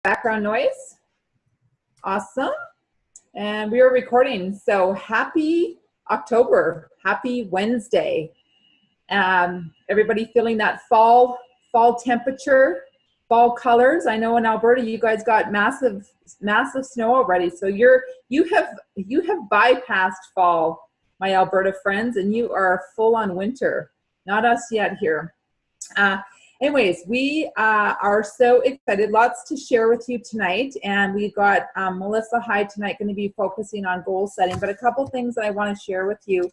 Background noise. Awesome. And we are recording. So happy October. Happy Wednesday. Everybody feeling that fall temperature, fall colors. I know in Alberta you guys got massive snow already. So you have bypassed fall, my Alberta friends, and you are full on winter. Not us yet here. Anyways, we are so excited. Lots to share with you tonight. And we've got Melissa Hyde tonight going to be focusing on goal setting. But a couple things that I want to share with you.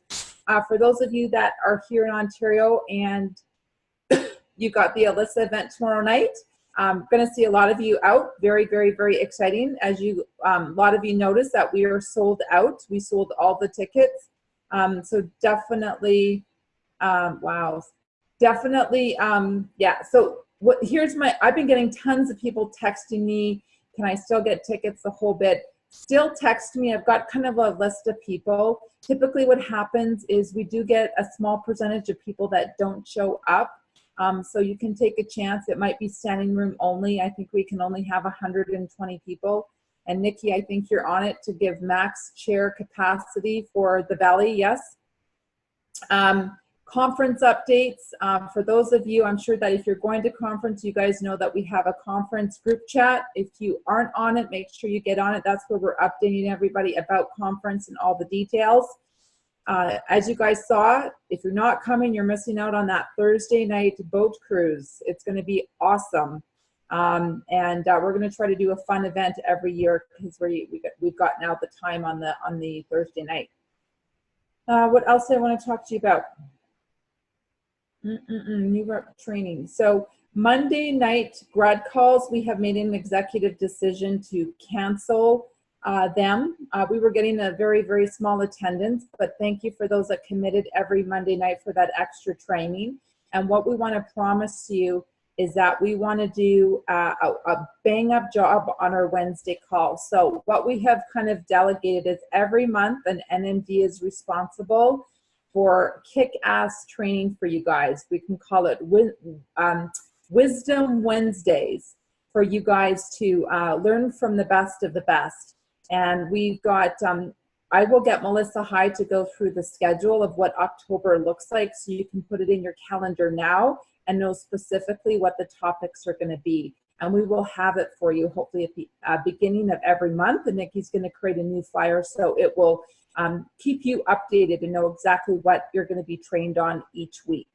For those of you that are here in Ontario and you got the Alyssa event tomorrow night, I'm going to see a lot of you out. Very, very, very exciting. As you, a lot of you noticed that we are sold out. We sold all the tickets. So definitely, wow. Definitely, yeah. So I've been getting tons of people texting me, can I still get tickets, the whole bit. Still text me. I've got kind of a list of people. Typically what happens is we do get a small percentage of people that don't show up. So you can take a chance. It might be standing room only. I think we can only have 120 people. And Nikki, I think you're on it to give max chair capacity for the Valley, yes? Conference updates. For those of you, I'm sure that if you're going to conference, you guys know that we have a conference group chat. If you aren't on it, make sure you get on it. That's where we're updating everybody about conference and all the details. As you guys saw, if you're not coming, you're missing out on that Thursday night boat cruise. It's going to be awesome. And we're going to try to do a fun event every year because we've got now the time on the Thursday night. What else do I want to talk to you about? New rep training. So Monday night grad calls, we have made an executive decision to cancel them. We were getting a very, very small attendance, but thank you for those that committed every Monday night for that extra training. And what we want to promise you is that we want to do a bang up job on our Wednesday call. So what we have kind of delegated is every month an NMD is responsible for kick-ass training for you guys. We can call it Wisdom Wednesdays for you guys to learn from the best of the best. And we've got, I will get Melissa Hyde to go through the schedule of what October looks like so you can put it in your calendar now and know specifically what the topics are going to be. And we will have it for you hopefully at the beginning of every month. And Nikki's going to create a new flyer so it will keep you updated and know exactly what you're going to be trained on each week.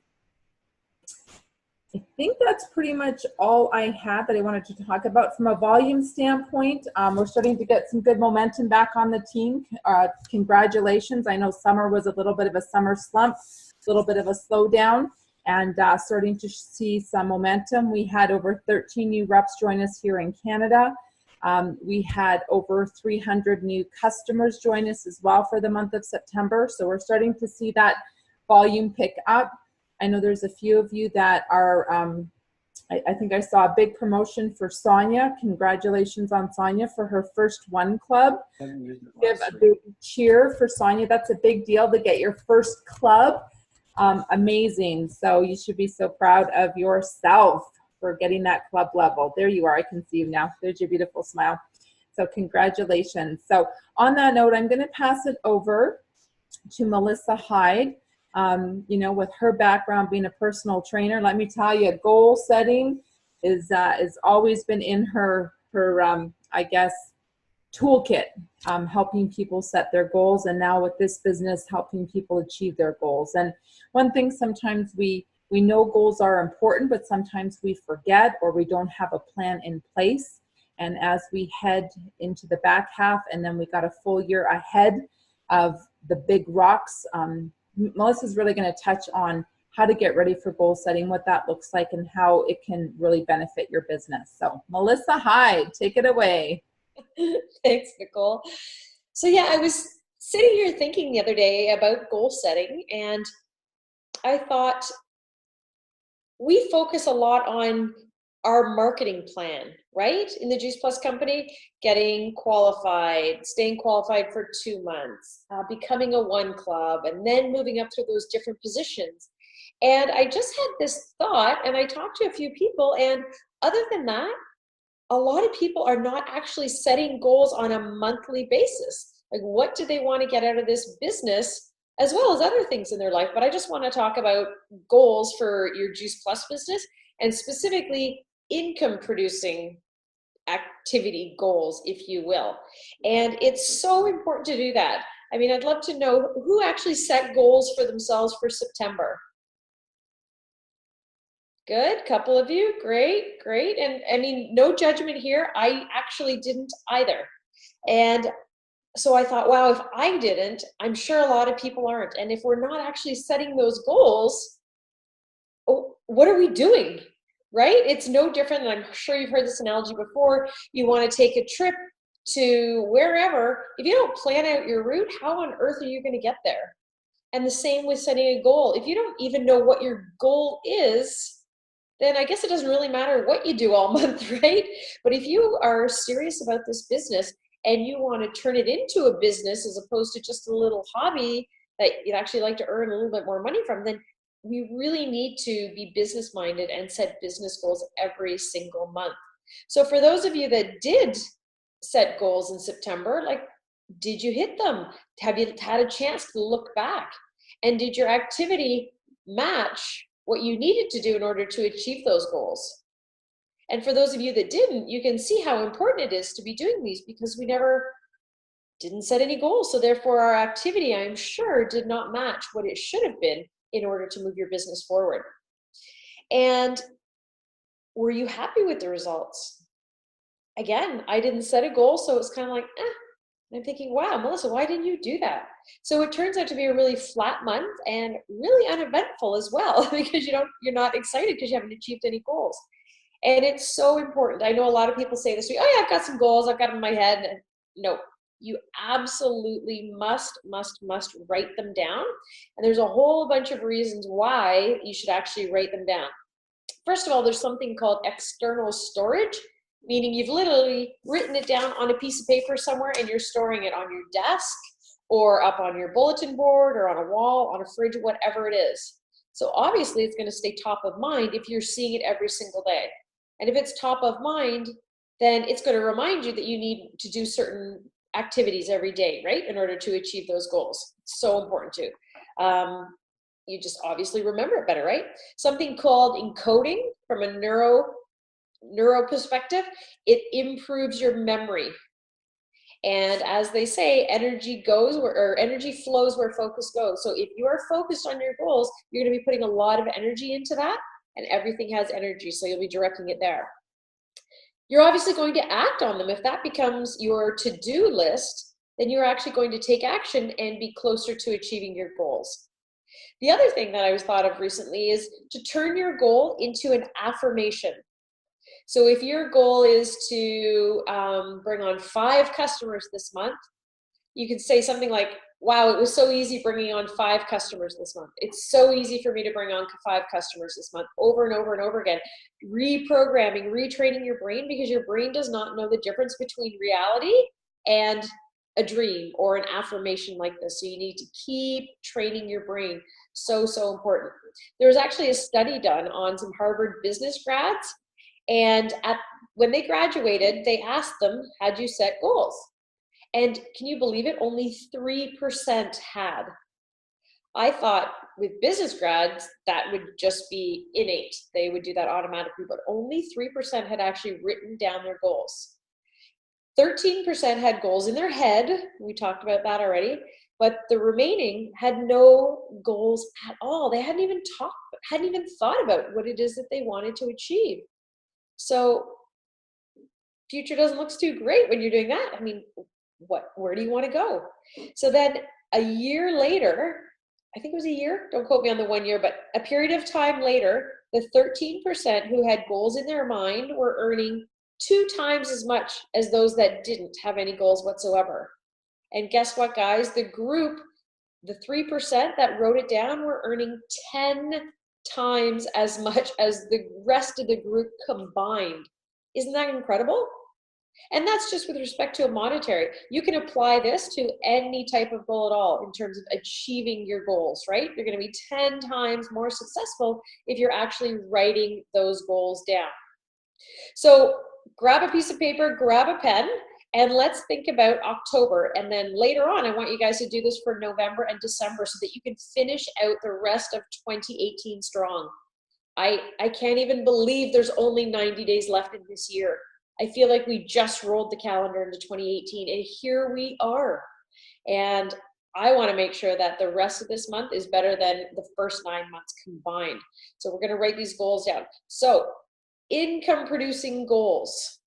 I think that's pretty much all I had that I wanted to talk about. From a volume standpoint, we're starting to get some good momentum back on the team. Congratulations. I know summer was a little bit of a summer slump, a little bit of a slowdown, and starting to see some momentum. We had over 13 new reps join us here in Canada. We had over 300 new customers join us as well for the month of September. So we're starting to see that volume pick up. I know there's a few of you that are, I think I saw a big promotion for Sonia. Congratulations on Sonia for her first One Club. Give a big cheer for Sonia. That's a big deal to get your first club. Amazing. So you should be so proud of yourself for getting that club level. There you are. I can see you now. There's your beautiful smile. So congratulations. So on that note, I'm going to pass it over to Melissa Hyde. You know, with her background being a personal trainer, let me tell you, goal setting is always been in her I guess, toolkit, helping people set their goals, and now with this business, helping people achieve their goals. And one thing, sometimes we know goals are important, but sometimes we forget or we don't have a plan in place. And as we head into the back half, and then we got a full year ahead of the big rocks, Melissa's really going to touch on how to get ready for goal setting, what that looks like, and how it can really benefit your business. So Melissa Hyde, take it away. Thanks, Nicole. So yeah, I was sitting here thinking the other day about goal setting, and I thought we focus a lot on our marketing plan, right? In the Juice Plus company, getting qualified, staying qualified for 2 months, becoming a One Club, and then moving up through those different positions. And I just had this thought, and I talked to a few people, and other than that, a lot of people are not actually setting goals on a monthly basis. Like, what do they want to get out of this business, as well as other things in their life? But I just want to talk about goals for your Juice Plus business, and specifically income producing activity goals, if you will. And it's so important to do that. I mean, I'd love to know who actually set goals for themselves for September. Good, couple of you, great, great. And I mean, no judgment here. I actually didn't either. And so I thought, wow, if I didn't, I'm sure a lot of people aren't. And if we're not actually setting those goals, what are we doing? Right? It's no different than, I'm sure you've heard this analogy before. You want to take a trip to wherever. If you don't plan out your route, how on earth are you going to get there? And the same with setting a goal. If you don't even know what your goal is, then I guess it doesn't really matter what you do all month, right? But if you are serious about this business and you want to turn it into a business as opposed to just a little hobby that you'd actually like to earn a little bit more money from, then we really need to be business minded and set business goals every single month. So for those of you that did set goals in September, like, did you hit them? Have you had a chance to look back? And did your activity match what you needed to do in order to achieve those goals? And for those of you that didn't, you can see how important it is to be doing these, because we didn't set any goals. So therefore our activity, I'm sure, did not match what it should have been in order to move your business forward. And were you happy with the results? Again, I didn't set a goal, so it's kind of like, And I'm thinking, wow, Melissa, why didn't you do that? So it turns out to be a really flat month and really uneventful as well, because you're not excited because you haven't achieved any goals. And it's so important. I know a lot of people say this week, oh yeah, I've got some goals, I've got them in my head. And no, you absolutely must write them down. And there's a whole bunch of reasons why you should actually write them down. First of all, there's something called external storage, meaning you've literally written it down on a piece of paper somewhere and you're storing it on your desk or up on your bulletin board or on a wall, on a fridge, whatever it is. So obviously it's going to stay top of mind if you're seeing it every single day. And if it's top of mind, then it's going to remind you that you need to do certain activities every day, right, in order to achieve those goals. It's so important too. You just obviously remember it better, right? Something called encoding, from a neuro perspective, it improves your memory. And as they say, energy flows where focus goes. So if you are focused on your goals, you're going to be putting a lot of energy into that, and everything has energy, so you'll be directing it there. You're obviously going to act on them. If that becomes your to-do list, then you're actually going to take action and be closer to achieving your goals. The other thing that I was thought of recently is to turn your goal into an affirmation. So if your goal is to bring on 5 customers this month, you could say something like, wow, it was so easy bringing on 5 customers this month. It's so easy for me to bring on 5 customers this month, over and over and over again. Reprogramming, retraining your brain, because your brain does not know the difference between reality and a dream or an affirmation like this. So you need to keep training your brain. So important. There was actually a study done on some Harvard business grads, and when they graduated, they asked them, had you set goals? And can you believe it? Only 3% had. I thought with business grads, that would just be innate. They would do that automatically, but only 3% had actually written down their goals. 13% had goals in their head. We talked about that already. But the remaining had no goals at all. They hadn't even thought about what it is that they wanted to achieve. So future doesn't look too great when you're doing that. I mean, where do you want to go? So then a year later, I think it was a year, don't quote me on the 1 year, but a period of time later, the 13% who had goals in their mind were earning 2 times as much as those that didn't have any goals whatsoever. And guess what, guys? The 3% that wrote it down were earning 10 times as much as the rest of the group combined. Isn't that incredible? And that's just with respect to a monetary. You can apply this to any type of goal at all in terms of achieving your goals, right? You're going to be 10 times more successful if you're actually writing those goals down. So grab a piece of paper, grab a pen, and let's think about October. And then later on, I want you guys to do this for November and December so that you can finish out the rest of 2018 strong. I can't even believe there's only 90 days left in this year. I feel like we just rolled the calendar into 2018, and here we are. And I want to make sure that the rest of this month is better than the first 9 months combined. So we're going to write these goals down. So income producing goals.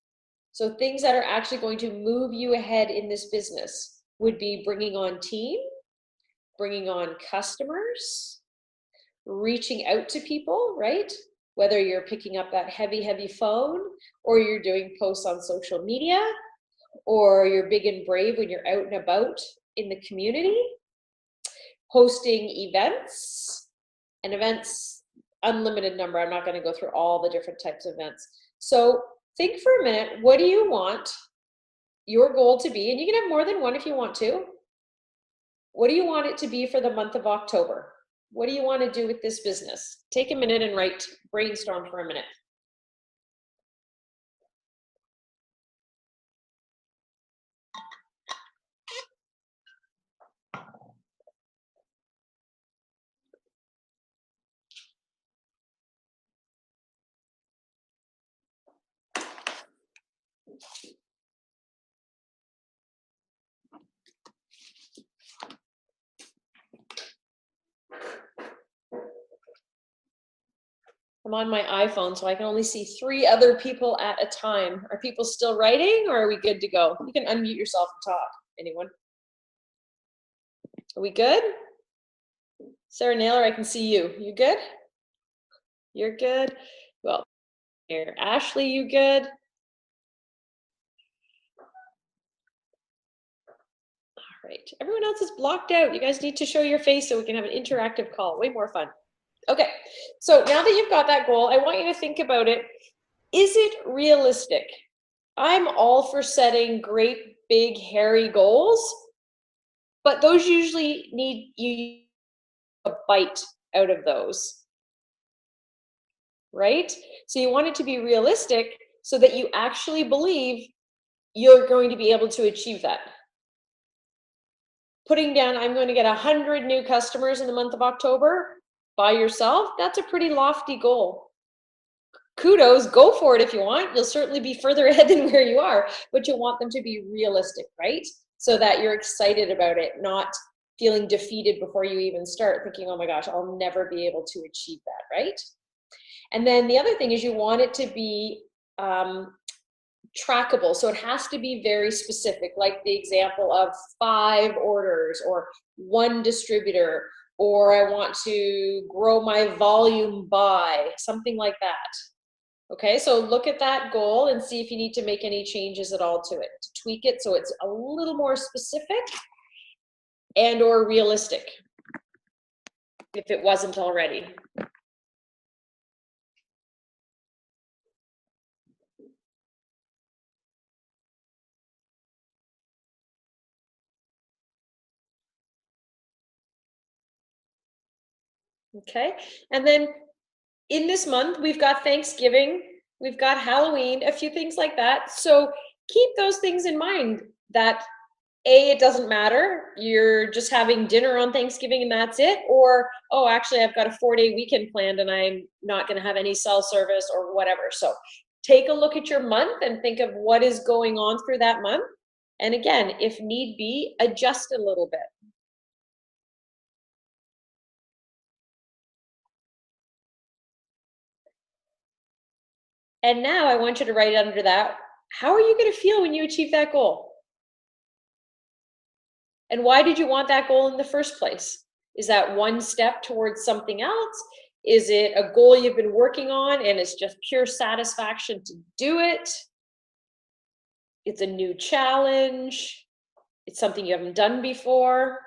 So things that are actually going to move you ahead in this business would be bringing on team, bringing on customers, reaching out to people, right? Whether you're picking up that heavy phone, or you're doing posts on social media, or you're big and brave when you're out and about in the community, hosting events, and events, unlimited number. I'm not going to go through all the different types of events. So think for a minute, what do you want your goal to be? And you can have more than one if you want to. What do you want it to be for the month of October? What do you want to do with this business? Take a minute and brainstorm for a minute. I'm on my iPhone, so I can only see 3 other people at a time. Are people still writing, or are we good to go? You can unmute yourself and talk. Anyone? Are we good? Sarah Naylor, I can see you. You good? You're good? Well, here. Ashley, you good? All right. Everyone else is blocked out. You guys need to show your face so we can have an interactive call. Way more fun. Okay, so now that you've got that goal, I want you to think about it. Is it realistic? I'm all for setting great, big, hairy goals, but those usually need you a bite out of those, right? So you want it to be realistic so that you actually believe you're going to be able to achieve that. Putting down, I'm going to get 100 new customers in the month of October by yourself, that's a pretty lofty goal. Kudos, go for it if you want. You'll certainly be further ahead than where you are, but you want them to be realistic, right? So that you're excited about it, not feeling defeated before you even start, thinking, oh my gosh, I'll never be able to achieve that, right? And then the other thing is you want it to be trackable. So it has to be very specific, like the example of 5 orders or 1 distributor, or I want to grow my volume by, something like that. Okay, so look at that goal and see if you need to make any changes at all to it, to tweak it so it's a little more specific and or realistic, if it wasn't already. Okay, and then in this month, we've got Thanksgiving, we've got Halloween, a few things like that. So keep those things in mind, that A, it doesn't matter, you're just having dinner on Thanksgiving and that's it, or, oh, actually I've got a 4-day weekend planned and I'm not gonna have any cell service or whatever. So take a look at your month and think of what is going on through that month. And again, if need be, adjust a little bit. And now I want you to write under that, how are you going to feel when you achieve that goal? And why did you want that goal in the first place? Is that one step towards something else? Is it a goal you've been working on and it's just pure satisfaction to do it? It's a new challenge. It's something you haven't done before.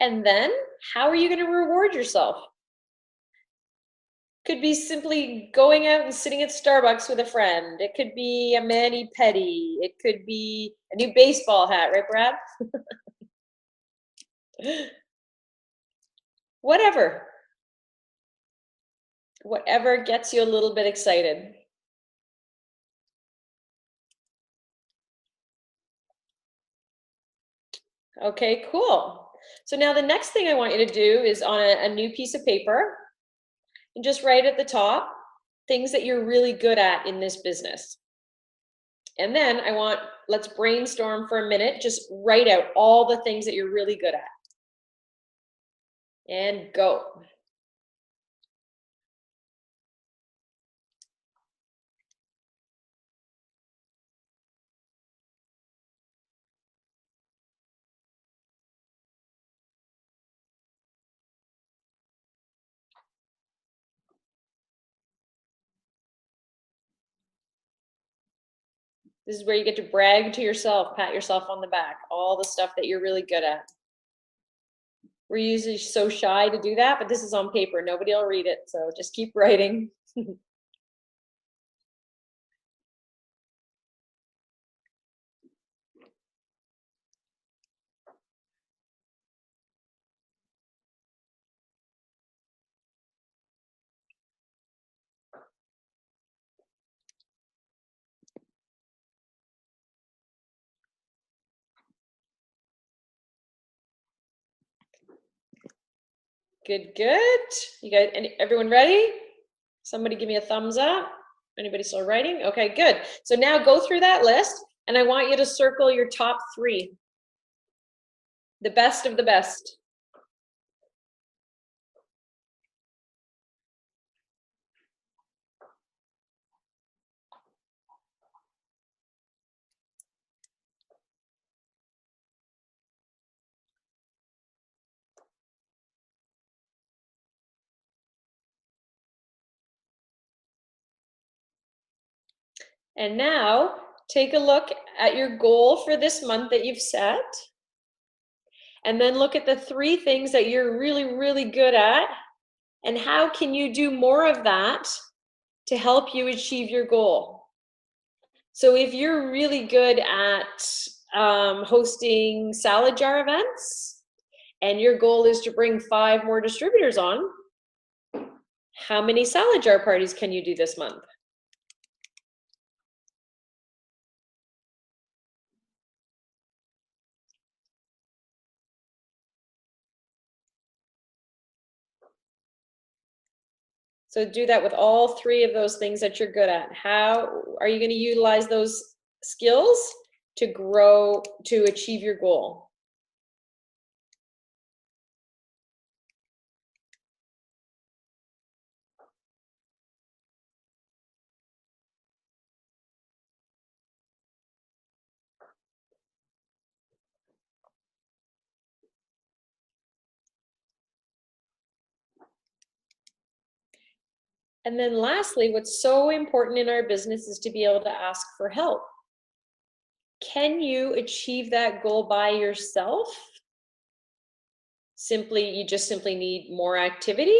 And then how are you going to reward yourself? Could be simply going out and sitting at Starbucks with a friend. It could be a mani-pedi. It could be a new baseball hat, right, Brad? Whatever. Whatever gets you a little bit excited. Okay, cool. So now the next thing I want you to do is on a new piece of paper and just write at the top things that you're really good at in this business. And then let's brainstorm for a minute. Just write out all the things that you're really good at. And go. This is where you get to brag to yourself, pat yourself on the back, all the stuff that you're really good at. We're usually so shy to do that, but this is on paper. Nobody will read it, so just keep writing. Good, good. You guys, everyone ready? Somebody give me a thumbs up. Anybody still writing? Okay, good. So now go through that list, and I want you to circle your top 3. The best of the best. And now take a look at your goal for this month that you've set. And then look at the 3 things that you're really, really good at. And how can you do more of that to help you achieve your goal? So if you're really good at hosting salad jar events and your goal is to bring 5 more distributors on, how many salad jar parties can you do this month? So do that with all 3 of those things that you're good at. How are you going to utilize those skills to grow, to achieve your goal? And then lastly, what's so important in our business is to be able to ask for help. Can you achieve that goal by yourself? You just simply need more activity?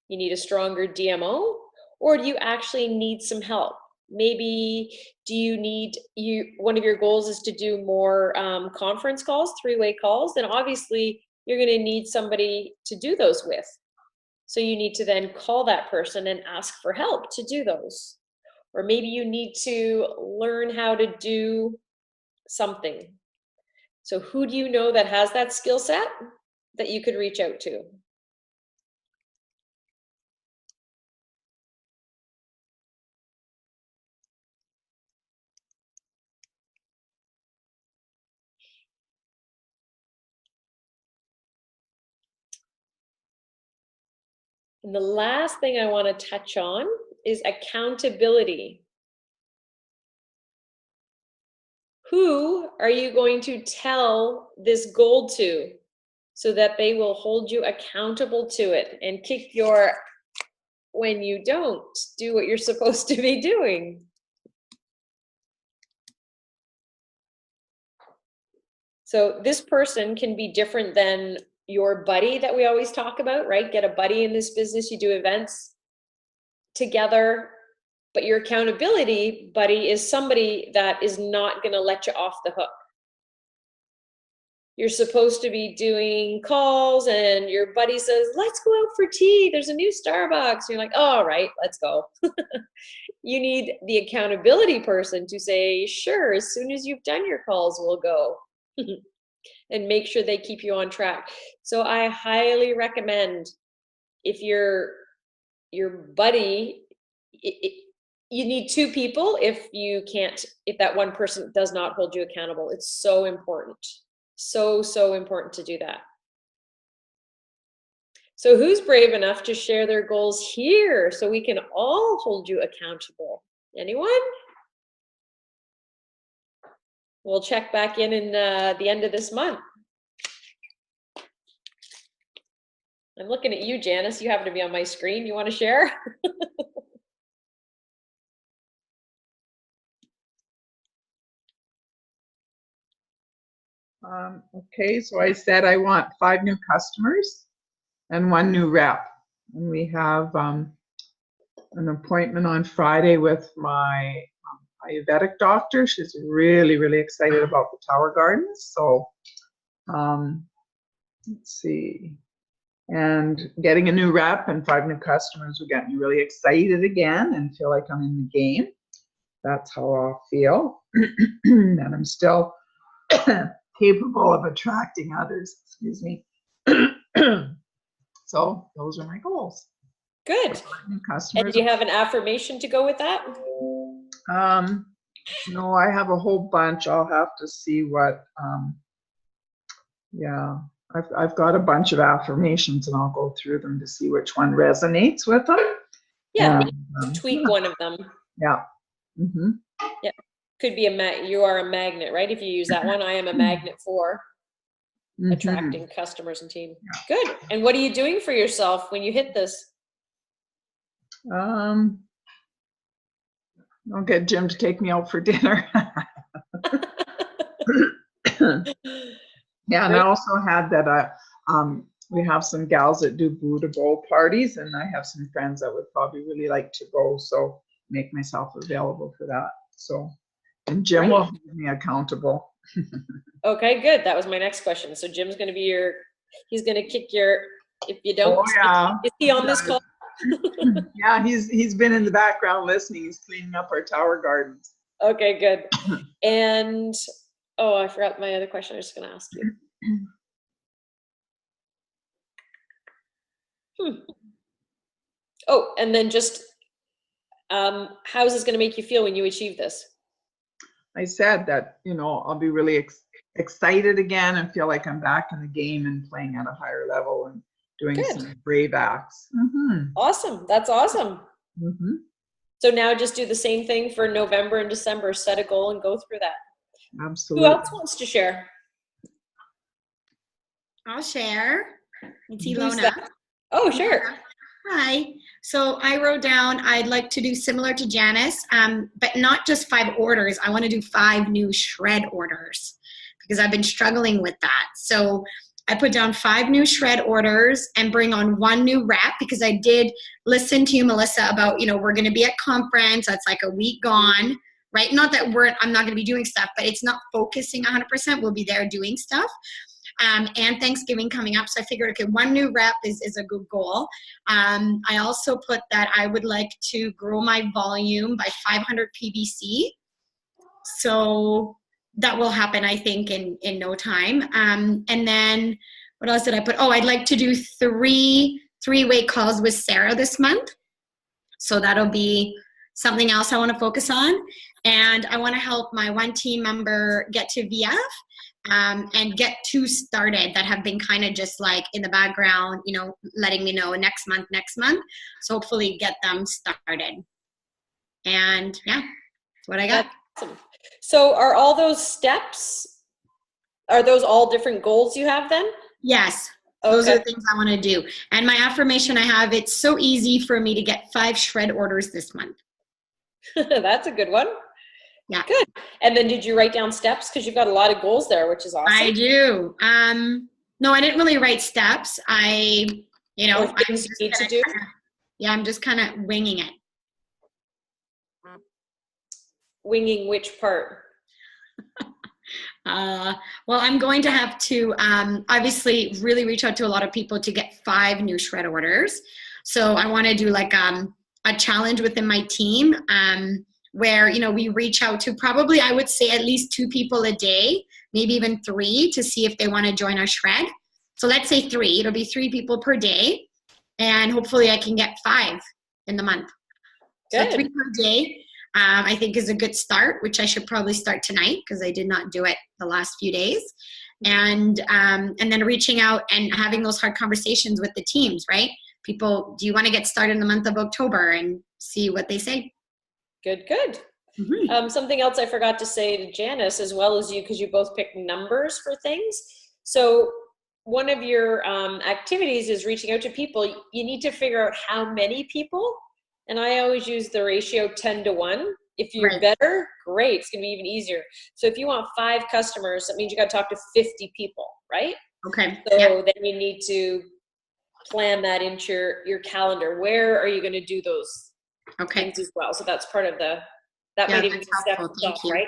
You need a stronger DMO? Or do you actually need some help? Maybe one of your goals is to do more conference calls, 3-way calls, then obviously you're going to need somebody to do those with. So you need to then call that person and ask for help to do those. Or maybe you need to learn how to do something. So who do you know that has that skill set that you could reach out to? And the last thing I want to touch on is accountability. Who are you going to tell this goal to so that they will hold you accountable to it and kick your when you don't do what you're supposed to be doing? So this person can be different than your buddy that we always talk about, right? Get a buddy in this business, you do events together, but your accountability buddy is somebody that is not going to let you off the hook. you're supposed to be doing calls and your buddy says, let's go out for tea. There's a new Starbucks. You're like, all right, let's go. You need the accountability person to say, sure, as soon as you've done your calls, we'll go. And make sure they keep you on track. So I highly recommend, if your buddy, you need two people if that one person does not hold you accountable. It's so important. So important to do that. So who's brave enough to share their goals here so we can all hold you accountable? Anyone? We'll check back in the end of this month. I'm looking at you, Janice. You happen to be on my screen. You want to share? Okay, so I said I want 5 new customers and 1 new rep. And we have an appointment on Friday with my Ayurvedic doctor. She's really, really excited about the Tower Gardens. So let's see. And getting a new rep and 5 new customers will get me really excited again and feel like I'm in the game. That's how I'll feel. And I'm still capable of attracting others, excuse me. So those are my goals. Good. New customers. And do you have an affirmation to go with that? No, I have a whole bunch. I'll have to see what, yeah, I've got a bunch of affirmations and I'll go through them to see which one resonates with them. Yeah, And, tweak yeah. one of them. Yeah. Mm-hmm. Yeah. Could be you are a magnet, right? If you use that one, I am a magnet for attracting customers and team. Yeah. Good. And what are you doing for yourself when you hit this? I'll get Jim to take me out for dinner. Yeah, and I also had that we have some gals that do Buddha Bowl parties, and I have some friends that would probably really like to go, so make myself available for that. So, and Jim will hold me accountable. Okay, good. That was my next question. So Jim's going to be he's going to kick if you don't. Oh, yeah. Is he on this call? Yeah, he's been in the background listening. He's cleaning up our Tower Gardens. Okay, good. And I forgot my other question I was going to ask you. Oh, and then just how is this going to make you feel when you achieve this? I said that, I'll be really excited again and feel like I'm back in the game and playing at a higher level and doing some brave acts. Mm-hmm. Awesome. That's awesome. Mm-hmm. So now just do the same thing for November and December. Set a goal and go through that. Absolutely. Who else wants to share? I'll share. It's Ilona. Oh, sure. Hi. So I wrote down I'd like to do similar to Janice, but not just 5 orders. I want to do 5 new shred orders because I've been struggling with that. So I put down 5 new shred orders and bring on 1 new rep because I did listen to you, Melissa, about, we're going to be at conference. That's like a week gone, right? Not that I'm not going to be doing stuff, but it's not focusing 100%. We'll be there doing stuff. And Thanksgiving coming up. So I figured, okay, 1 new rep is a good goal. I also put that I would like to grow my volume by 500 PBC. So that will happen, I think, in no time. And then what else did I put? Oh, I'd like to do 3 three-way calls with Sarah this month. So that'll be something else I want to focus on. And I want to help my 1 team member get to VF. And get 2 started that have been kind of just like in the background, letting me know next month. So hopefully get them started. And yeah, that's what I got. Awesome. So are all those steps, are those all different goals you have then? Yes. Those are the things I want to do. And my affirmation I have, it's so easy for me to get 5 shred orders this month. That's a good one. Yeah. Good. And then did you write down steps? Because you've got a lot of goals there, which is awesome. I do. No, I didn't really write steps. Or things you need to do? I'm just kind of winging it. Winging which part? Well, I'm going to have to obviously really reach out to a lot of people to get 5 new shred orders. So I want to do like a challenge within my team where, you know, we reach out to probably, I would say, at least 2 people a day, maybe even 3, to see if they want to join our shred. So let's say 3. It'll be 3 people per day, and hopefully I can get 5 in the month. Good. So 3 per day. I think is a good start, which I should probably start tonight because I did not do it the last few days. And then reaching out and having those hard conversations with the teams, right? People, do you want to get started in the month of October, and see what they say? Good, good. Mm-hmm. Something else I forgot to say to Janice, as well as you, because you both picked numbers for things. So one of your activities is reaching out to people. You need to figure out how many people. And I always use the ratio 10-1. If you're Right. better, great. It's going to be even easier. So if you want 5 customers, that means you got to talk to 50 people, right? Okay. So Yeah. then you need to plan that into your calendar. Where are you going to do those Okay. things as well? So that's part of that Yeah, might even be that's a step helpful. itself, Thank you. right?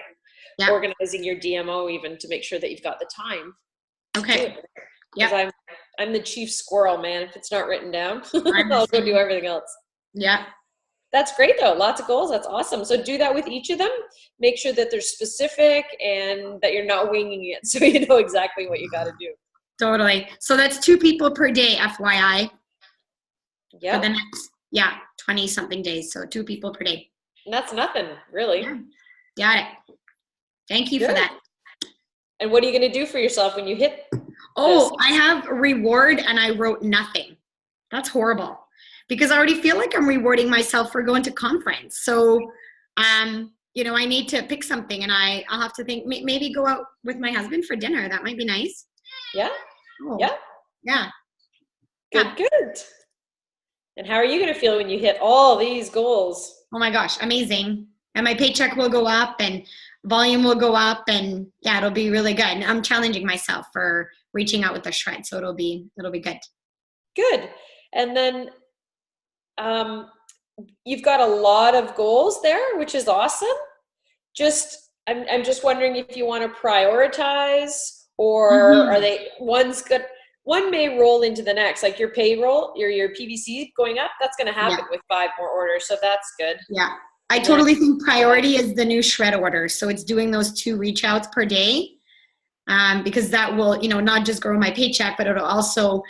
Yeah. Organizing your DMO even to make sure that you've got the time. Okay. Because I'm the chief squirrel, man. If it's not written down, I'm I'll go the do same. everything else. Yeah. That's great though. Lots of goals. That's awesome. So do that with each of them. Make sure that they're specific and that you're not winging it, so you know exactly what you got to do. Totally. So that's 2 people per day, FYI, for Yeah. the next 20 something days. So 2 people per day. And that's nothing, really. Yeah. Got it. Thank you for Good. that. And what are you going to do for yourself when you hit Oh, this? I have a reward and I wrote nothing. That's horrible because I already feel like I'm rewarding myself for going to conference. So, you know, I need to pick something, and I'll have to think, maybe go out with my husband for dinner. That might be nice. Yeah. Oh, Yeah. yeah. Good, good. And how are you going to feel when you hit all these goals? Oh my gosh, amazing. And my paycheck will go up and volume will go up, and yeah, it'll be really good. And I'm challenging myself for reaching out with the shred. So it'll be good. Good. And then you've got a lot of goals there, which is awesome. I'm just wondering if you want to prioritize, or are they one may roll into the next, like your payroll, your PVC going up. That's going to happen with 5 more orders. So that's good. Yeah. I totally think priority is the new shred order. So it's doing those 2 reach outs per day, because that will, you know, not just grow my paycheck, but it'll also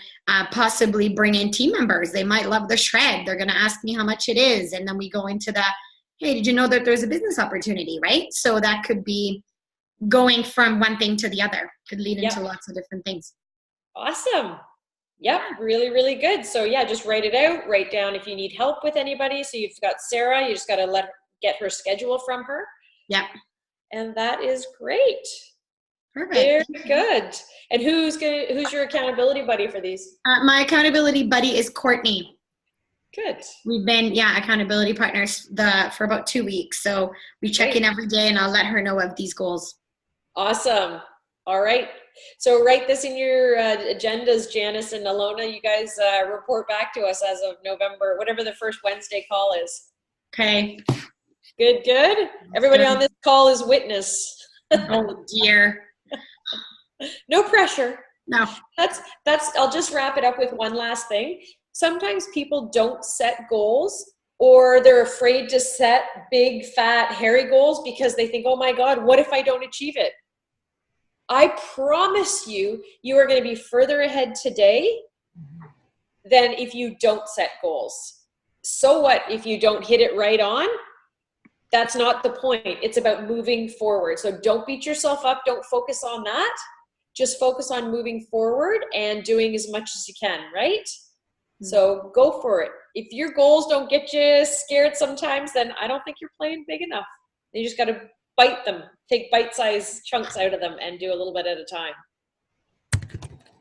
possibly bring in team members. They might love the shred. They're going to ask me how much it is. And then we go into the, hey, did you know that there's a business opportunity, right? So that could be going from one thing to the other, could lead into lots of different things. Awesome. Yep. Really, really good. So yeah, just write it out, write down if you need help with anybody. So you've got Sarah, you just got to get her schedule from her. Yeah. And that is great. Perfect. Very good. And who's your accountability buddy for these? My accountability buddy is Courtney. Good. We've been, accountability partners for about 2 weeks. So we check in every day, and I'll let her know of these goals. Awesome. All right. So write this in your agendas, Janice and Alona. You guys report back to us as of November, whatever the first Wednesday call is. Okay. Good, good. Everybody on this call is witness. Oh dear. No pressure. No. I'll just wrap it up with one last thing. Sometimes people don't set goals, or they're afraid to set big, fat, hairy goals because they think, oh my God, what if I don't achieve it? I promise you, you are going to be further ahead today than if you don't set goals. So what if you don't hit it right on? That's not the point. It's about moving forward. So don't beat yourself up. Don't focus on that. Just focus on moving forward and doing as much as you can, right? Mm-hmm. So go for it. If your goals don't get you scared sometimes, then I don't think you're playing big enough. You just got to bite them, take bite-sized chunks out of them, and do a little bit at a time.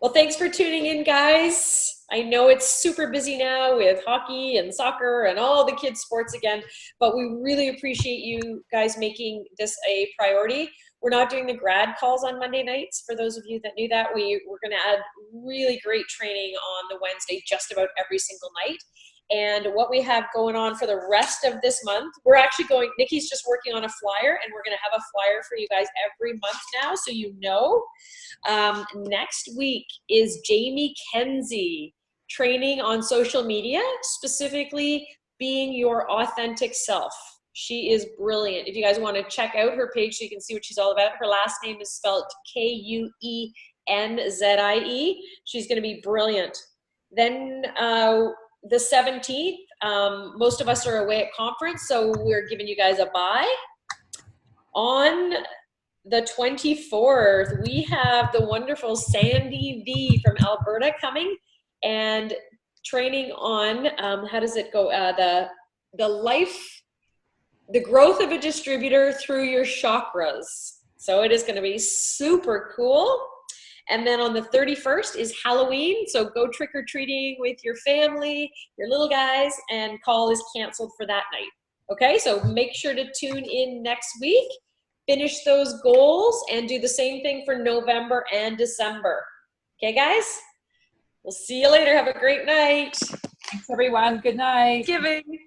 Well, thanks for tuning in, guys. I know it's super busy now with hockey and soccer and all the kids' sports again, but we really appreciate you guys making this a priority. We're not doing the grad calls on Monday nights. For those of you that knew that, we're going to add really great training on the Wednesday just about every single night. and what we have going on for the rest of this month. We're actually going, Nikki's just working on a flyer, and we're going to have a flyer for you guys every month now, so you know. Next week is Jamie Kenzie training on social media, specifically being your authentic self. She is brilliant. If you guys want to check out her page so you can see what she's all about, her last name is spelled Kuenzie. She's going to be brilliant. Then the 17th, most of us are away at conference, so we're giving you guys a bye. On the 24th, we have the wonderful Sandy V from Alberta coming and training on, how does it go? The growth of a distributor through your chakras. So it is going to be super cool. And then on the 31st is Halloween. So go trick-or-treating with your family, your little guys, and call is canceled for that night. Okay, so make sure to tune in next week, finish those goals, and do the same thing for November and December. Okay, guys? We'll see you later. Have a great night. Thanks, everyone. Good night. Giving.